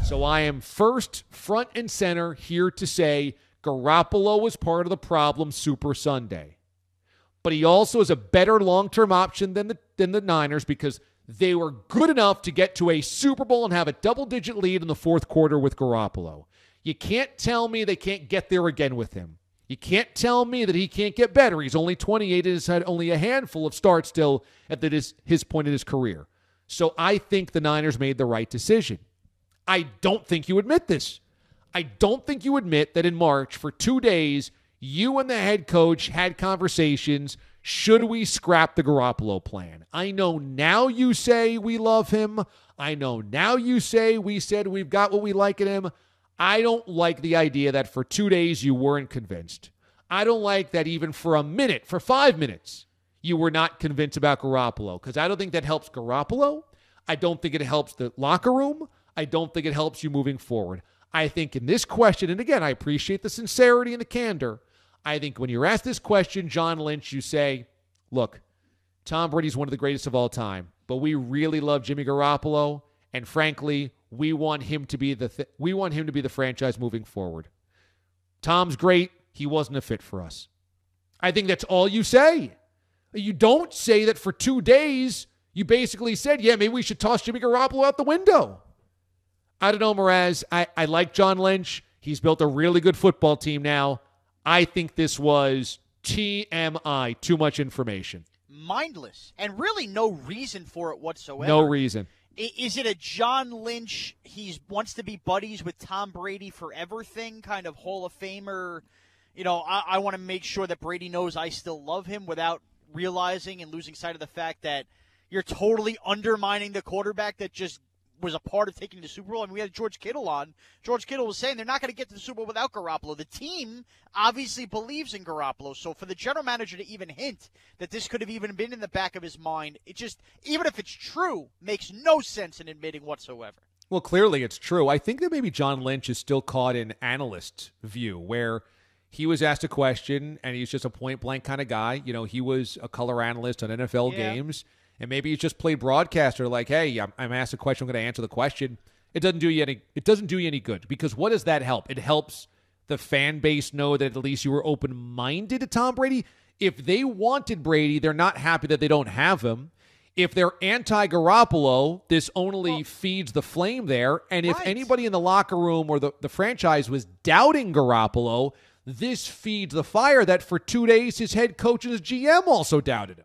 So I am first, front and center, here to say Garoppolo was part of the problem Super Sunday. But he also is a better long-term option than the Niners because they were good enough to get to a Super Bowl and have a double-digit lead in the fourth quarter with Garoppolo. You can't tell me they can't get there again with him. You can't tell me that he can't get better. He's only 28 and has had only a handful of starts still at his point in his career. So I think the Niners made the right decision. I don't think you admit this. I don't think you admit that in March, for 2 days, you and the head coach had conversations. Should we scrap the Garoppolo plan? I know now you say we love him. I know now you say we said we've got what we like in him. I don't like the idea that for 2 days you weren't convinced. I don't like that even for a minute, for 5 minutes, you were not convinced about Garoppolo because I don't think that helps Garoppolo. I don't think it helps the locker room. I don't think it helps you moving forward. I think in this question, and again, I appreciate the sincerity and the candor, I think when you're asked this question, John Lynch, you say, look, Tom Brady's one of the greatest of all time, but we really love Jimmy Garoppolo, and frankly, we want him to be the franchise moving forward. Tom's great. He wasn't a fit for us. I think that's all you say. You don't say that for 2 days you basically said, yeah, maybe we should toss Jimmy Garoppolo out the window. I don't know, Mraz. I like John Lynch. He's built a really good football team now. I think this was TMI, too much information. Mindless, and really no reason for it whatsoever. No reason. Is it a John Lynch, he wants to be buddies with Tom Brady forever thing, kind of Hall of Famer, I want to make sure that Brady knows I still love him without realizing and losing sight of the fact that you're totally undermining the quarterback that just was a part of taking the Super Bowl. I mean, we had George Kittle on. George Kittle was saying they're not going to get to the Super Bowl without Garoppolo. The team obviously believes in Garoppolo. So for the general manager to even hint that this could have even been in the back of his mind, it just, even if it's true, makes no sense in admitting whatsoever. Well, clearly it's true. I think that maybe John Lynch is still caught in analyst view where he was asked a question and he's just a point-blank kind of guy. He was a color analyst on NFL games. And maybe he's just played broadcaster like, hey, I'm asked a question, I'm going to answer the question. It doesn't do you any good because what does that help? It helps the fan base know that at least you were open-minded to Tom Brady. If they wanted Brady, they're not happy that they don't have him. If they're anti-Garoppolo, this only feeds the flame there. And if anybody in the locker room or the franchise was doubting Garoppolo, this feeds the fire that for 2 days his head coach and his GM also doubted him.